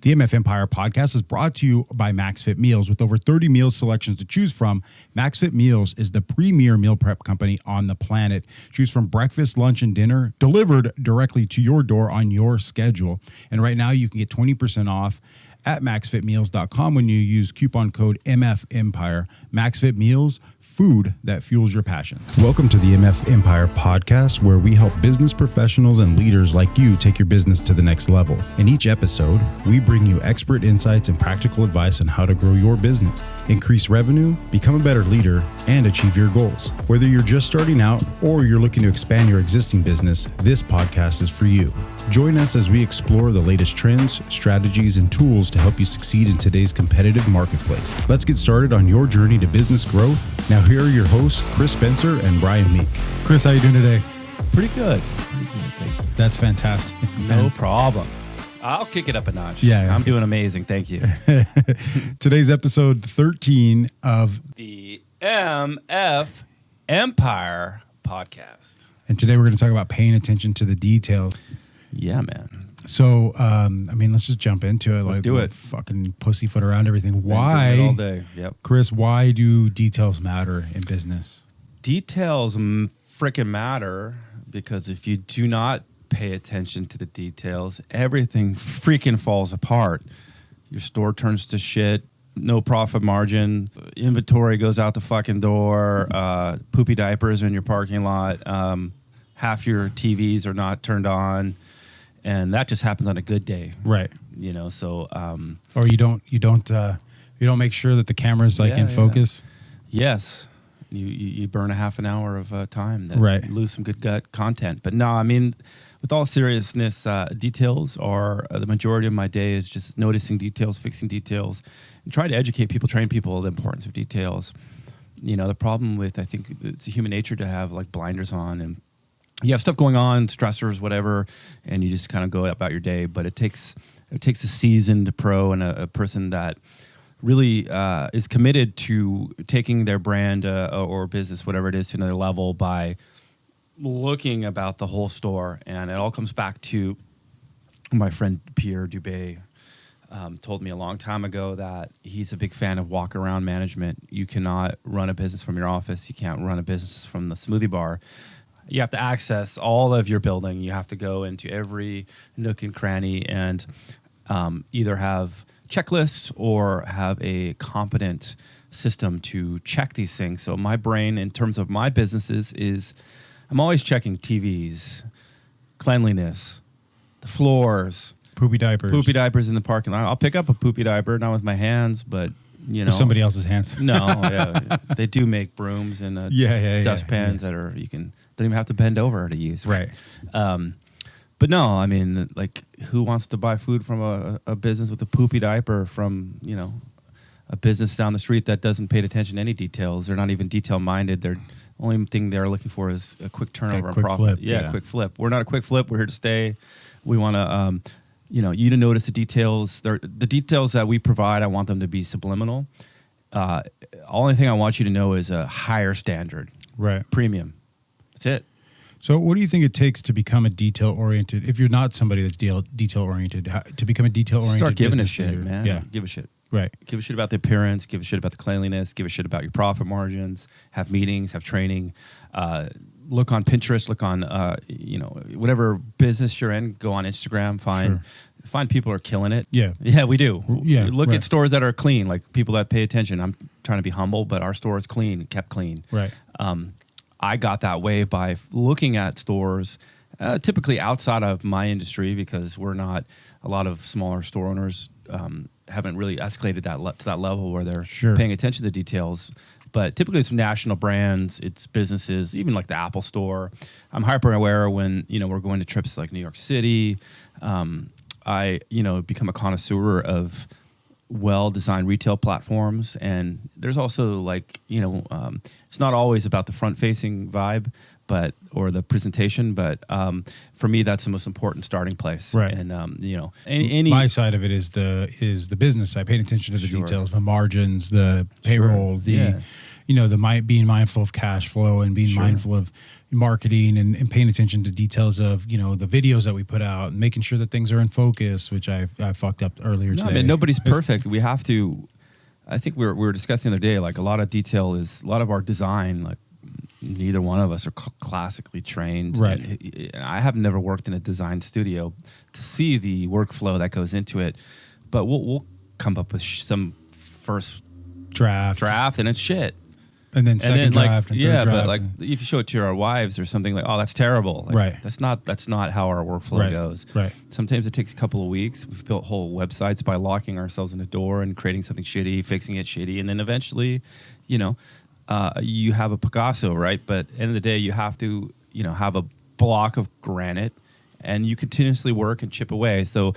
The MF Empire podcast is brought to you by MaxFit Meals. With over 30 meal selections to choose from, MaxFit Meals is the premier meal prep company on the planet. Choose from breakfast, lunch, and dinner delivered directly to your door on your schedule. And right now you can get 20% off at maxfitmeals.com when you use coupon code MFEmpire. MaxFit Meals, food that fuels your passion. Welcome to the MF Empire podcast, where we help business professionals and leaders like you take your business to the next level. In each episode, we bring you expert insights and practical advice on how to grow your business, increase revenue, become a better leader, and achieve your goals. Whether you're just starting out or you're looking to expand your existing business, this podcast is for you. Join us as we explore the latest trends, strategies, and tools to help you succeed in today's competitive marketplace. Let's get started on your journey to business growth. Now, here are your hosts, Kris Spencer and Brian Meek. Kris, how you doing today? Pretty good. Thank you. That's fantastic. No problem. I'll kick it up a notch. Yeah. I'm doing amazing. Thank you. Today's episode 13 of The MF Empire podcast. And today we're going to talk about paying attention to the details. Yeah, man. So, let's just jump into it. Let's do it. Fucking pussyfoot around everything. Why? All day. Yep. Kris, why do details matter in business? Details freaking matter because if you do not pay attention to the details, everything freaking falls apart. Your store turns to shit. No profit margin. Inventory goes out the fucking door. Poopy diapers in your parking lot. Half your TVs are not turned on. And that just happens on a good day, right? You know, so or you don't make sure that the camera's in focus. Yes, you burn a half an hour of time, that right? Lose some good gut content. But no, I mean, with all seriousness, details are the majority of my day is just noticing details, fixing details, and trying to educate people, train people the importance of details. You know, the problem with I think it's human nature to have like blinders on and. You have stuff going on, stressors, whatever, and you just kind of go about your day. But it takes a seasoned pro and a person that really is committed to taking their brand or business, whatever it is, to another level by looking about the whole store. And it all comes back to my friend Pierre Dubé told me a long time ago that he's a big fan of walk-around management. You cannot run a business from your office. You can't run a business from the smoothie bar. You have to access all of your building. You have to go into every nook and cranny and either have checklists or have a competent system to check these things. So my brain, in terms of my businesses, is I'm always checking TVs, cleanliness, the floors. Poopy diapers in the parking lot. I'll pick up a poopy diaper, not with my hands, but you know. With somebody else's hands. No, yeah. They do make brooms and dustpans that are, you can... Don't even have to bend over to use. Right. But no, I mean, like, who wants to buy food from a business with a poopy diaper from, you know, a business down the street that doesn't pay attention to any details? They're not even detail-minded. They're only thing they're looking for is a quick turnover and profit. Flip, yeah, quick flip. We're not a quick flip. We're here to stay. We want to, you to notice the details. The details that we provide, I want them to be subliminal. Only thing I want you to know is a higher standard. Right. Premium. That's it. So what do you think it takes to become a detail-oriented, if you're not somebody that's detail-oriented, to become a detail-oriented Start giving a shit, leader? Man. Yeah. Give a shit. Right. Give a shit about the appearance. Give a shit about the cleanliness. Give a shit about your profit margins. Have meetings. Have training. Look on Pinterest. Look on, whatever business you're in. Go on Instagram. Find people who are killing it. Yeah. Yeah, we do. Yeah. Look at stores that are clean, like people that pay attention. I'm trying to be humble, but our store is clean, kept clean. Right. I got that way by looking at stores, typically outside of my industry, because we're not, a lot of smaller store owners haven't really escalated to that level where they're paying attention to the details. But typically it's national brands, it's businesses, even like the Apple store. I'm hyper aware when, we're going to trips like New York City. I become a connoisseur of well-designed retail platforms, and there's also it's not always about the front-facing vibe, or the presentation, but for me that's the most important starting place. Right. And my side of it is the business side, paying attention to the details, the margins, the payroll, being mindful of cash flow and being mindful of marketing and paying attention to details of, you know, the videos that we put out and making sure that things are in focus, which I fucked up earlier today. I mean, nobody's perfect. We have to, I think we were discussing the other day, like a lot of detail is, a lot of our design, like neither one of us are classically trained. Right. And I have never worked in a design studio to see the workflow that goes into it, but we'll come up with some first draft and it's shit. And then second draft and third draft. But like if you show it to our wives or something, like, oh, that's terrible. Like, right. That's not how our workflow goes. Right. Sometimes it takes a couple of weeks. We've built whole websites by locking ourselves in a door and creating something shitty, fixing it shitty, and then eventually, you know, you have a Picasso, right? But at the end of the day, you have to, you know, have a block of granite, and you continuously work and chip away. So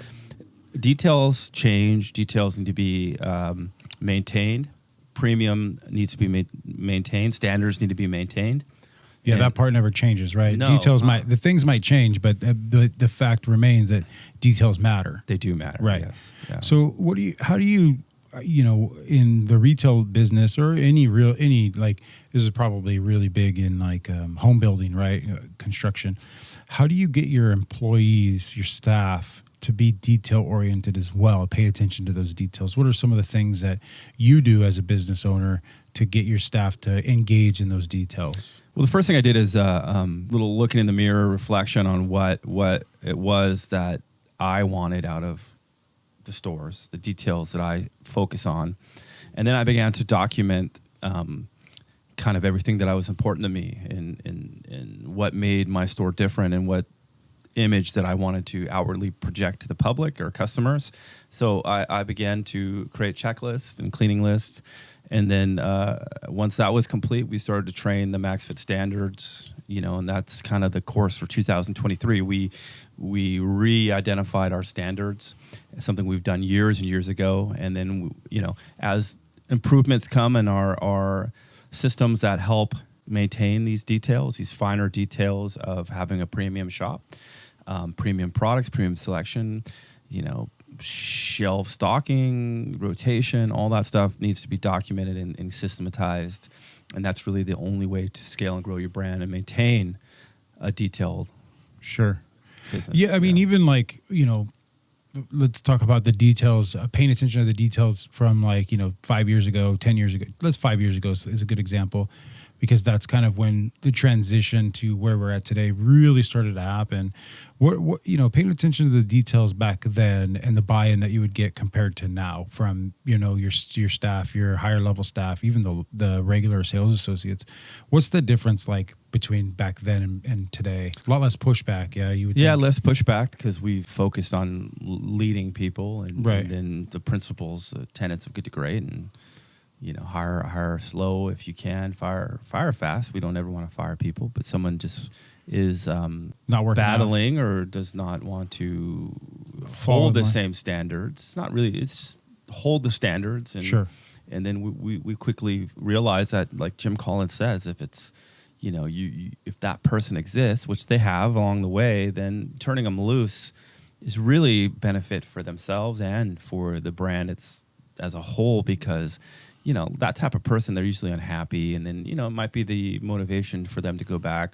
details change. Details need to be maintained. Premium needs to be maintained. Standards need to be maintained. Yeah, that part never changes, right? No, details the things might change, but the fact remains that details matter. They do matter, right? Yes. Yeah. So, how do you, you know, in the retail business or any like, this is probably really big in like home building, right? Construction. How do you get your employees, your staff, to be detail oriented as well, pay attention to those details? What are some of the things that you do as a business owner to get your staff to engage in those details? Well, the first thing I did is little looking in the mirror reflection on what it was that I wanted out of the stores, the details that I focus on. And then I began to document kind of everything that was important to me and what made my store different and what image that I wanted to outwardly project to the public or customers. So I began to create checklists and cleaning lists. And then once that was complete, we started to train the MaxFit standards, you know, and that's kind of the course for 2023. We re-identified our standards, something we've done years and years ago. And then, you know, as improvements come in our systems that help maintain these details, these finer details of having a premium shop, premium products, premium selection, you know, shelf stocking, rotation, all that stuff needs to be documented and systematized. And that's really the only way to scale and grow your brand and maintain a detailed business. Yeah, I mean, even like, you know, let's talk about the details, paying attention to the details from like, you know, 5 years ago, 10 years ago. 5 years ago is a good example, because that's kind of when the transition to where we're at today really started to happen. What you know, paying attention to the details back then and the buy-in that you would get compared to now from, you know, your staff, your higher level staff, even the regular sales associates. What's the difference like between back then and today? A lot less pushback, yeah. You would think. Less pushback because we focused on leading people and then the principles, tenets of good to great, and you know, hire slow if you can, fire fast. We don't ever want to fire people, but someone just is not working battling or does not want to hold the same standards. It's not really. It's just hold the standards, and and then we quickly realize that, like Jim Collins says, if it's, you know, you if that person exists, which they have along the way, then turning them loose is really benefit for themselves and for the brand as a whole, because, you know, that type of person, they're usually unhappy. And then, you know, it might be the motivation for them to go back,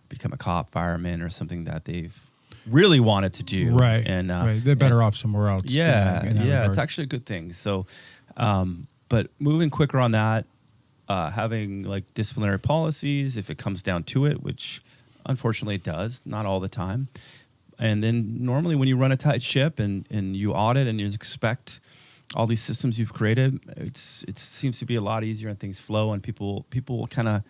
become a cop, fireman, or something that they've really wanted to do. Right. And they're better off somewhere else. Yeah. It's actually a good thing. So, but moving quicker on that, having like disciplinary policies, if it comes down to it, which unfortunately it does, not all the time. And then normally when you run a tight ship and you audit and you expect all these systems you've created, it seems to be a lot easier and things flow, and people will kind of,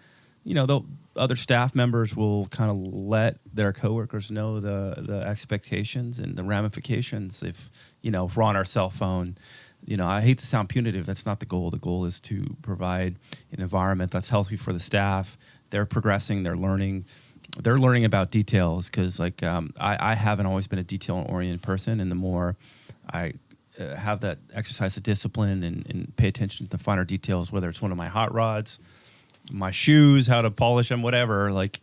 you know, the other staff members will kind of let their coworkers know the expectations and the ramifications. If, you know, if we're on our cell phone, you know, I hate to sound punitive. That's not the goal. The goal is to provide an environment that's healthy for the staff. They're progressing. They're learning about details, because like I haven't always been a detail-oriented person, and the more I have that exercise of discipline and pay attention to the finer details, whether it's one of my hot rods, my shoes, how to polish them, whatever, like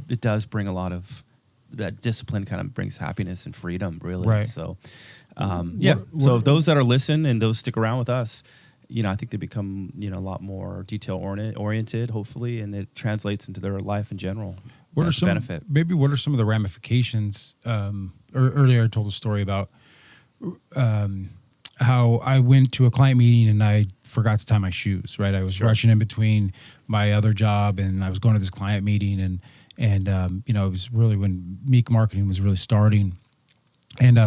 it does bring a lot of that discipline, kind of brings happiness and freedom, really. Right. So, so those that are listening and those stick around with us, you know, I think they become, you know, a lot more detail oriented, hopefully, and it translates into their life in general. What are That's a some benefit. maybe what are some of the ramifications? Earlier I told a story about how I went to a client meeting and I forgot to tie my shoes. Right, I was rushing in between my other job and I was going to this client meeting, and it was really when Meek marketing was really starting, and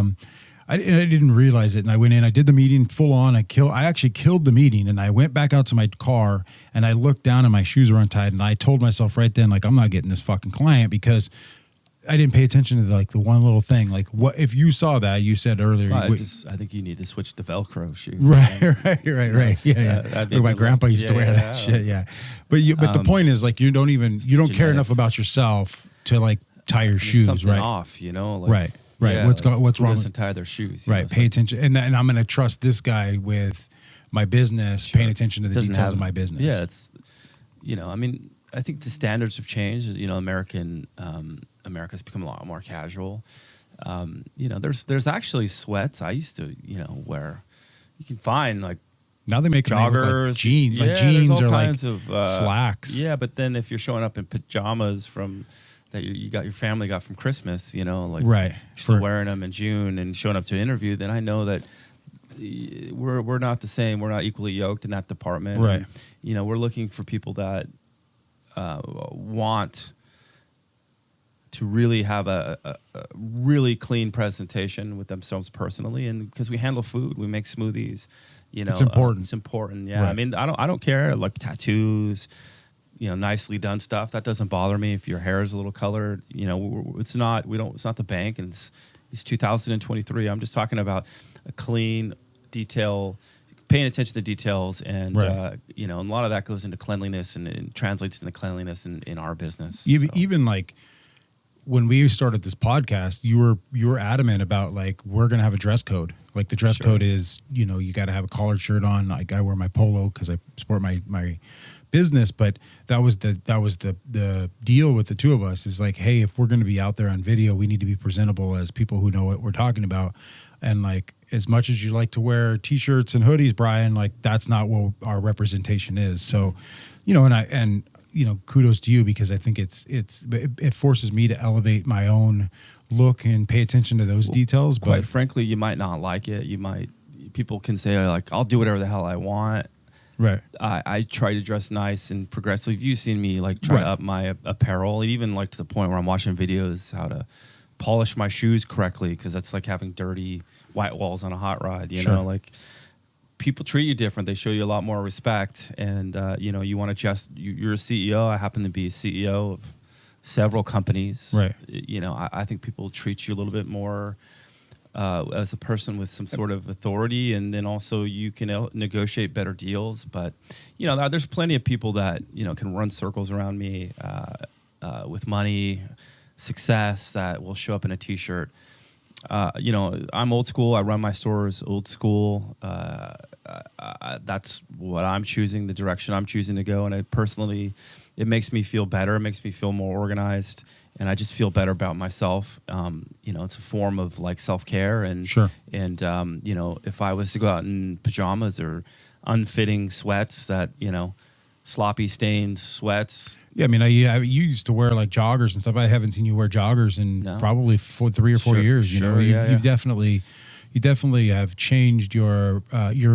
I didn't realize it, and I went in. I did the meeting full on. I actually killed the meeting, and I went back out to my car, and I looked down, and my shoes were untied, and I told myself right then, like, I'm not getting this fucking client because I didn't pay attention to the one little thing. Like, what if you saw that? You said earlier, Well, I think you need to switch to Velcro shoes. Right. Yeah. My grandpa used to wear that shit. Yeah, but the point is, like, you don't care enough about yourself to like tie your shoes, right? Off, Right. Yeah, what's wrong? Doesn't tie their shoes. Right. Pay attention, and I'm going to trust this guy with my business, paying attention to the details of my business. Yeah, it's I mean, I think the standards have changed. America's become a lot more casual. There's actually sweats I used to wear. You can find like now they make joggers, jeans, jeans or like of, slacks. Yeah, but then if you're showing up in pajamas from that you got your family got from Christmas, right, still wearing them in June and showing up to an interview, then I know that we're not the same. We're not equally yoked in that department. Right. And, we're looking for people that want to really have a really clean presentation with themselves personally, and because we handle food, we make smoothies. It's important. It's important. Yeah. Right. I mean, I don't care like tattoos. Nicely done stuff that doesn't bother me. If your hair is a little colored, it's not the bank, and it's 2023. I'm just talking about a clean detail, paying attention to the details, and right. and a lot of that goes into cleanliness and translates into cleanliness in our business. Even like when we started this podcast, you were adamant about like we're gonna have a dress code. Like the dress code is you got to have a collared shirt on. Like I wear my polo because I support my business, but that was the deal with the two of us is like, hey, if we're going to be out there on video, we need to be presentable as people who know what we're talking about. And like, as much as you like to wear t-shirts and hoodies, Brian, like that's not what our representation is. So, kudos to you, because I think it forces me to elevate my own look and pay attention to those details. Quite frankly, you might not like it. People can say like, I'll do whatever the hell I want. Right. I try to dress nice and progressive. You've seen me like try to up my apparel, even like to the point where I'm watching videos how to polish my shoes correctly, because that's like having dirty white walls on a hot rod. Like people treat you different. They show you a lot more respect, and you want to just you're a CEO. I happen to be a CEO of several companies. Right. I think people treat you a little bit more as a person with some sort of authority, and then also you can negotiate better deals. But there's plenty of people that can run circles around me with money, success, that will show up in a t-shirt. I'm old school. I run my stores old school. That's what I'm choosing, the direction I'm choosing to go, and it makes me feel better. It makes me feel more organized, and I just feel better about myself. It's a form of like self-care, and if I was to go out in pajamas or unfitting sweats that sloppy stained sweats. Yeah, I mean, you used to wear like joggers and stuff. I haven't seen you wear joggers in probably 3 or 4 years. You've definitely have changed your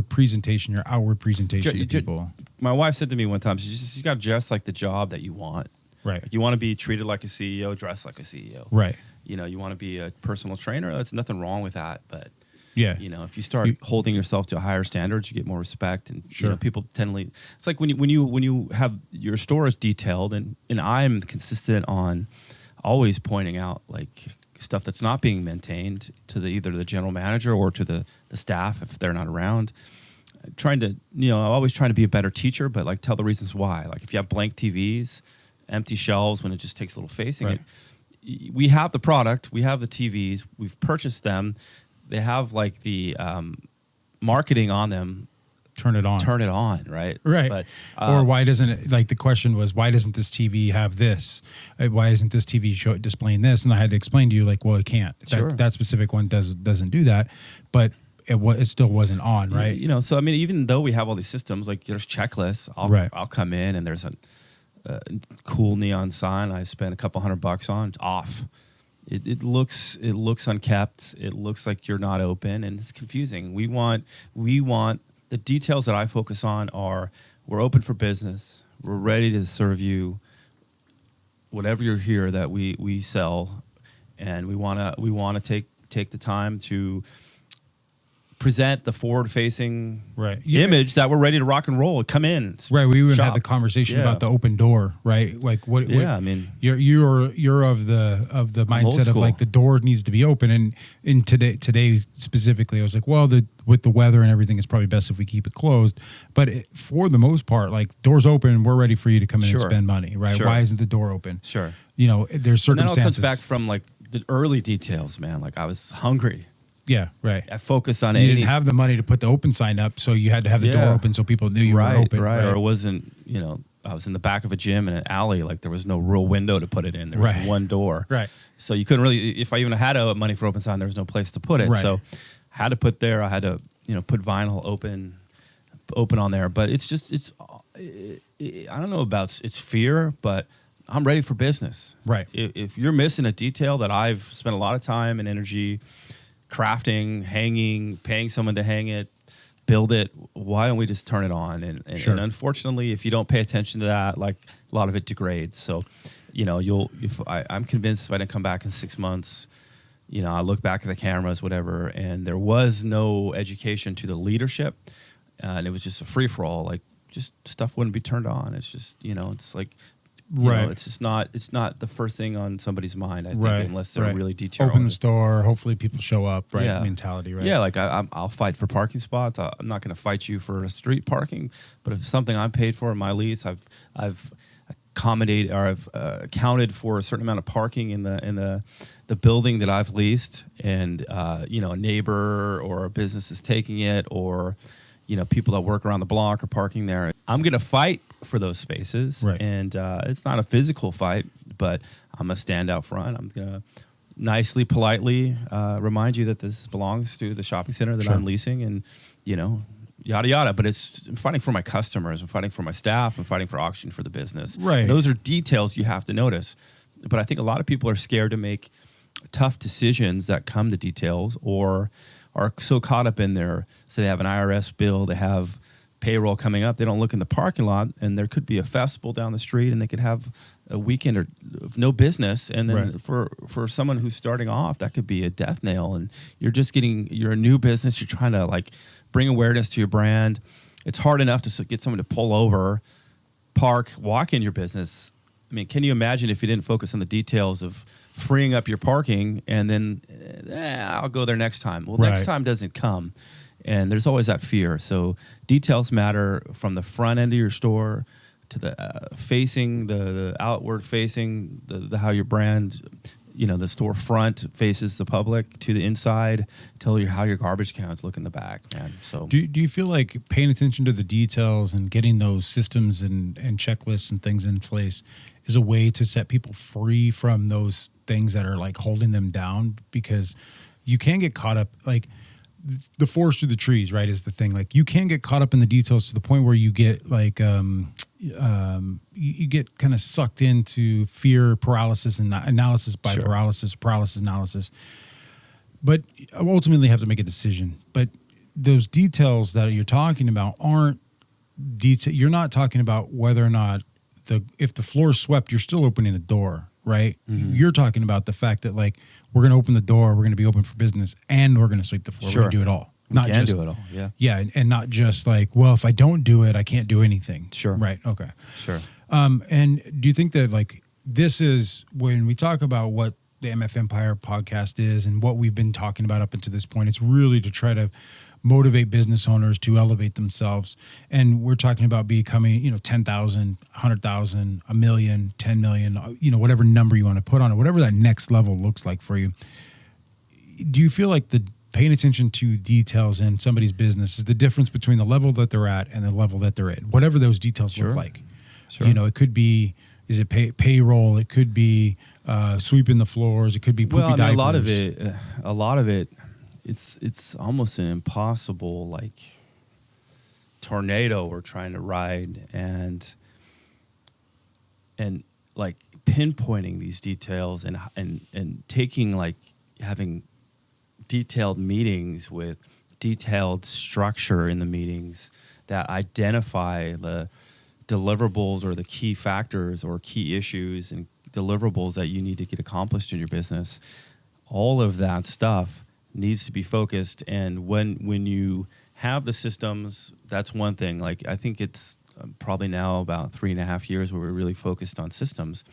presentation, your outward presentation to people. My wife said to me one time, you got to dress like the job that you want. Right. Like you want to be treated like a CEO, dress like a CEO. Right. You want to be a personal trainer. There's nothing wrong with that, but yeah, if you start holding yourself to higher standards, you get more respect, and people tend to. It's like when you have your store is detailed, and I'm consistent on always pointing out like stuff that's not being maintained to either the general manager or to the staff if they're not around. Trying to I'm always trying to be a better teacher, but like tell the reasons why. Like if you have blank TVs, empty shelves when it just takes a little facing. Right. We have the product, we have the TVs, we've purchased them. They have like the marketing on them. Turn it on, right? Right. But, or why doesn't it, like the question was, why doesn't this TV have this? Why isn't this TV displaying this? And I had to explain to you like, well, it can't. That specific one doesn't do that. But it still wasn't on, right? So I mean, even though we have all these systems, like there's checklists, I'll come in and there's cool neon sign I spent a couple $100 on. It's off. It looks unkept. It looks like you're not open, and it's confusing. We want the details that I focus on are we're open for business. We're ready to serve you whatever you're here that we sell, and we wanna take the time to present the forward-facing image that we're ready to rock and roll. Come in, right? We even shop. had the conversation about the open door, right? Like what? Yeah, I mean, you're of the mindset of like the door needs to be open, and in today specifically, I was like, well, with the weather and everything, it's probably best if we keep it closed. But for the most part, like doors open, we're ready for you to come in and spend money, right? Sure. Why isn't the door open? Sure. There's circumstances. And that all comes back from like the early details, man. Like I was hungry. Yeah, right. I focus on you didn't have the money to put the open sign up, so you had to have the door open so people knew you were open. Right. Or it wasn't, I was in the back of a gym in an alley, like there was no real window to put it in. There was one door. Right. So you couldn't really, if I even had money for open sign, there was no place to put it. Right. So I had to put there, I had to, put vinyl open on there. But it's just, I don't know about, it's fear, but I'm ready for business. Right. If you're missing a detail that I've spent a lot of time and energy crafting, hanging, paying someone to hang it, build it, why don't we just turn it on? And unfortunately, if you don't pay attention to that, like a lot of it degrades. So, I'm convinced if I didn't come back in 6 months, I look back at the cameras, whatever, and there was no education to the leadership, and it was just a free for all. Like just stuff wouldn't be turned on. It's just, it's like, it's just not. It's not the first thing on somebody's mind. I think unless they're really detailed. Open the store. Hopefully, people show up. Right mentality. Right. Yeah, like I'll fight for parking spots. I'm not going to fight you for a street parking. But if it's something I'm paid for in my lease, I've accommodated or I've accounted for a certain amount of parking in the building that I've leased, and a neighbor or a business is taking it, or people that work around the block are parking there. I'm going to fight for those spaces, and it's not a physical fight, but I'm going to stand out front. I'm going to nicely, politely remind you that this belongs to the shopping center that I'm leasing, and, yada, yada. But I'm fighting for my customers. I'm fighting for my staff. I'm fighting for auction for the business. Right. Those are details you have to notice. But I think a lot of people are scared to make tough decisions that come to details, or are so caught up in say they have an IRS bill, they have payroll coming up, they don't look in the parking lot, and there could be a festival down the street, and they could have a weekend of no business, and then for someone who's starting off, that could be a death nail, and you're a new business, you're trying to like bring awareness to your brand. It's hard enough to get someone to pull over, park, walk in your business. I mean, can you imagine if you didn't focus on the details of freeing up your parking, and then I'll go there next time. Well, next time doesn't come, and there's always that fear. So details matter from the front end of your store to the facing, the outward facing, the how your brand, the store front faces the public, to the inside, tell you how your garbage cans look in the back, man. So do you feel like paying attention to the details and getting those systems and checklists and things in place is a way to set people free from those things that are like holding them down? Because you can get caught up, like the forest through the trees, right, is the thing. Like you can get caught up in the details to the point where you get like you get kind of sucked into fear paralysis and analysis by paralysis analysis. But ultimately have to make a decision. But those details that you're talking about aren't detail. You're not talking about whether or not if the floor is swept, you're still opening the door, right? Mm-hmm. You're talking about the fact that like we're going to open the door, we're going to be open for business, and we're going to sweep the floor. We're going to do it all. Do it all. Yeah. Yeah, and not just like, well, if I don't do it, I can't do anything. Sure. Right. Okay. Sure. And do you think that like this is when we talk about what the MF Empire podcast is and what we've been talking about up until this point, it's really to try to motivate business owners to elevate themselves. And we're talking about becoming, 10,000, 100,000, a million, 10 million, whatever number you want to put on it, whatever that next level looks like for you. Do you feel like the paying attention to details in somebody's business is the difference between the level that they're at and the level that they're in, whatever those details look like? Sure. It could be, is it payroll? It could be sweeping the floors. It could be poopy diapers. A lot of it, it's almost an impossible like tornado we're trying to ride, and and like pinpointing these details and taking like having detailed meetings with detailed structure in the meetings that identify the deliverables or the key factors or key issues and deliverables that you need to get accomplished in your business. All of that stuff needs to be focused. And when you have the systems, that's one thing. Like I think it's probably now about 3.5 years where we're really focused on systems.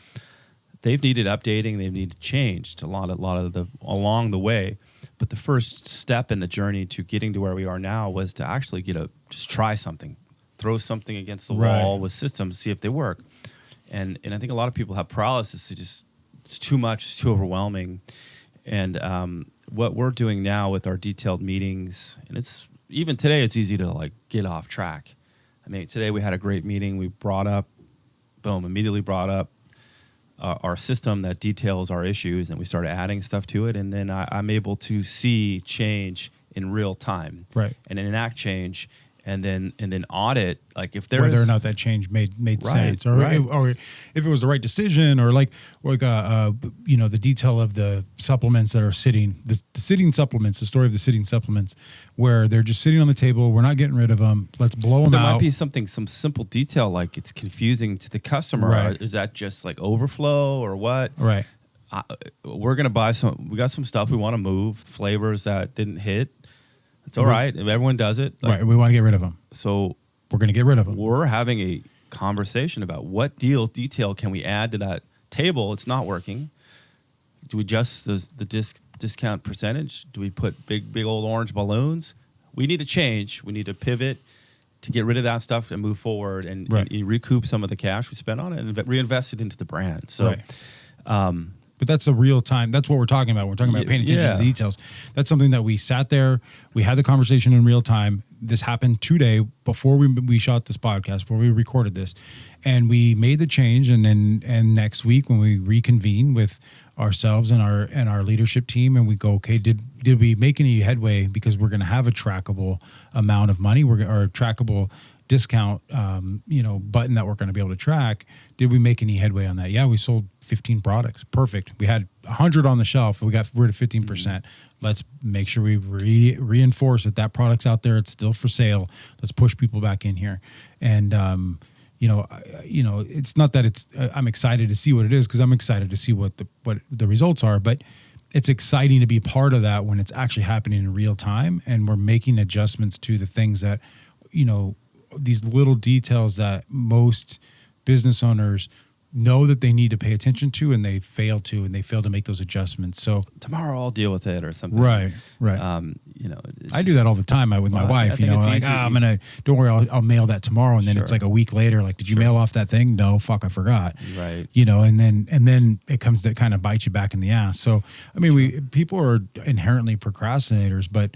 They've needed updating, they've needed changed a lot of the along the way. But the first step in the journey to getting to where we are now was to actually just try something, throw something against the wall with systems, see if they work. And I think a lot of people have paralysis. It's too much, it's too overwhelming. And what we're doing now with our detailed meetings, and it's even today, it's easy to like get off track. I mean, today we had a great meeting. We immediately brought up our system that details our issues, and we started adding stuff to it. And then I'm able to see change in real time, right? And enact change, and then audit like if there whether or not that change made sense, or if it was the right decision, or the detail of the supplements that are sitting, the sitting supplements, the story of the sitting supplements, where they're just sitting on the table. We're not getting rid of them. Let's blow them out. There might be some simple detail like it's confusing to the customer. Right. Is that just like overflow or what? Right. We're gonna buy some. We got some stuff we want to move, flavors that didn't hit. It's all right. Everyone does it. Right. We want to get rid of them. So we're going to get rid of them. We're having a conversation about what detail can we add to that table. It's not working. Do we adjust the discount percentage? Do we put big old orange balloons? We need to change. We need to pivot to get rid of that stuff and move forward and recoup some of the cash we spent on it and reinvest it into the brand. So, but that's a real time. That's what we're talking about. We're talking about paying attention to the details. That's something that we sat there. We had the conversation in real time. This happened today before we shot this podcast, before we recorded this, and we made the change. And next week when we reconvene with ourselves and our leadership team, and we go, okay, did we make any headway? Because we're going to have a trackable amount of money. Or a trackable discount, button that we're going to be able to track. Did we make any headway on that? Yeah, we sold 15 products. Perfect. We had 100 on the shelf. We got rid of 15%. Mm-hmm. Let's make sure we reinforce that product's out there. It's still for sale. Let's push people back in here. And, it's not that I'm excited to see what it is, because I'm excited to see what the results are, but it's exciting to be part of that when it's actually happening in real time. And we're making adjustments to the things that, these little details that most business owners know that they need to pay attention to, and they fail to make those adjustments. So tomorrow I'll deal with it or something. Right. I do that all the time with my wife. Don't worry, I'll mail that tomorrow, and then it's like a week later. Like, did you mail off that thing? No, fuck, I forgot. Right. And then it comes to kind of bite you back in the ass. So I mean, people are inherently procrastinators, but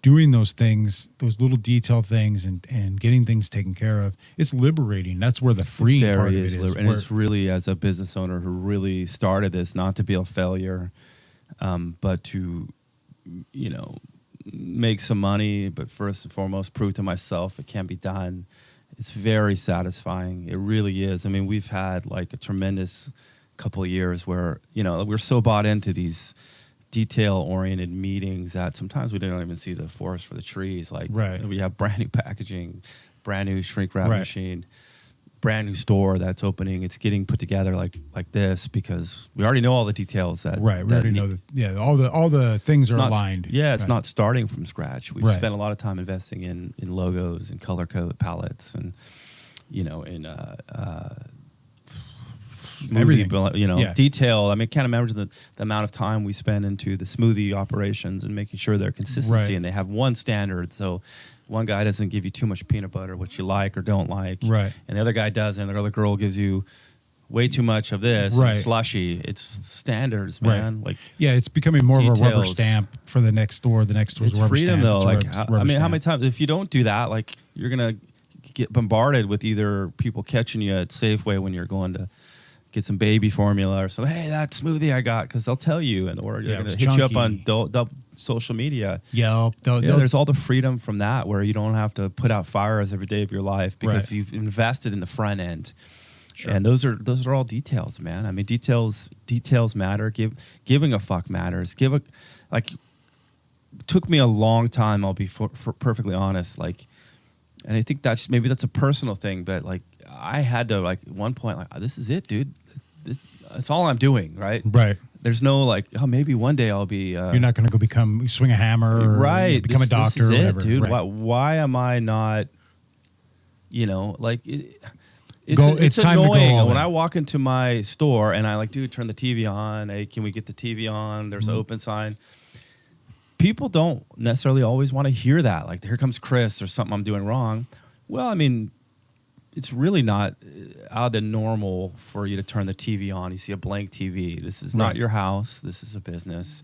doing those things, those little detail things, and getting things taken care of, it's liberating. That's where the freeing part of it is. And it's really, as a business owner who really started this, not to be a failure, but to, make some money, but first and foremost, prove to myself it can be done. It's very satisfying. It really is. I mean, we've had like a tremendous couple of years where, we're so bought into these detail-oriented meetings that sometimes we don't even see the forest for the trees. Like, we have brand new packaging, brand new shrink wrap machine, brand new store that's opening. It's getting put together like this because we already know all the details. We already know that. All the things are aligned. It's not starting from scratch. We've spent a lot of time investing in logos and color code palettes and everything, detail. I mean, I can't imagine the amount of time we spend into the smoothie operations and making sure their consistency and they have one standard. So one guy doesn't give you too much peanut butter, which you like or don't like, and the other guy does, and the other girl gives you way too much of this slushy. It's standards, man. Like, it's becoming more of a rubber stamp for the next store. The next store's it's rubber freedom, stamp. Though. Like, how many times if you don't do that, like, you're gonna get bombarded with either people catching you at Safeway when you're going to get some baby formula or something. Hey, that smoothie I got, because they'll tell you, or they're going to hit you up on social media. There's all the freedom from that, where you don't have to put out fires every day of your life because you've invested in the front end. Sure. And those are all details, man. I mean, details matter. Giving a fuck matters. Took me a long time. I'll be for perfectly honest. Like, and I think that's a personal thing, but like I had to like at one point like, this is it, dude. That's all I'm doing, right? Right. There's no like, oh, maybe one day I'll be. You're not going to go swing a hammer, or right? become a doctor, this is or whatever, it, dude. Right. Why am I not? You know, like it's time to go annoying all when in. I walk into my store and I like, dude, turn the TV on. Hey, can we get the TV on? There's an open sign. People don't necessarily always want to hear that. Like, here comes Kris, or something I'm doing wrong. Well, I mean, it's really not out of the normal for you to turn the TV on. You see a blank TV. This is not your house. This is a business.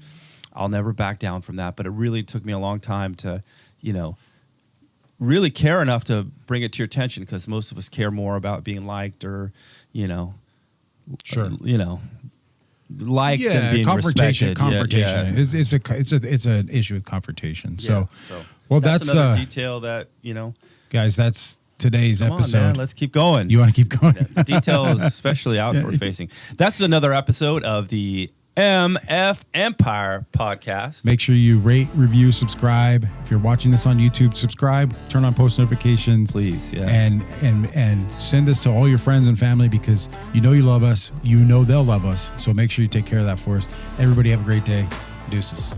I'll never back down from that. But it really took me a long time to, you know, really care enough to bring it to your attention, because most of us care more about being liked or, you know, liked and being respected. Confrontation. Yeah. It's an issue with confrontation. Yeah, So, well, that's another detail that, you know, guys, that's today's episode. On, man, let's keep going. You want to keep going? Yeah, details, especially outward facing. That's another episode of the MF Empire podcast. Make sure you rate, review, subscribe. If you're watching this on YouTube, subscribe, turn on post notifications, please. Yeah. And send this to all your friends and family, because you know you love us, you know they'll love us. So make sure you take care of that for us. Everybody have a great day. Deuces.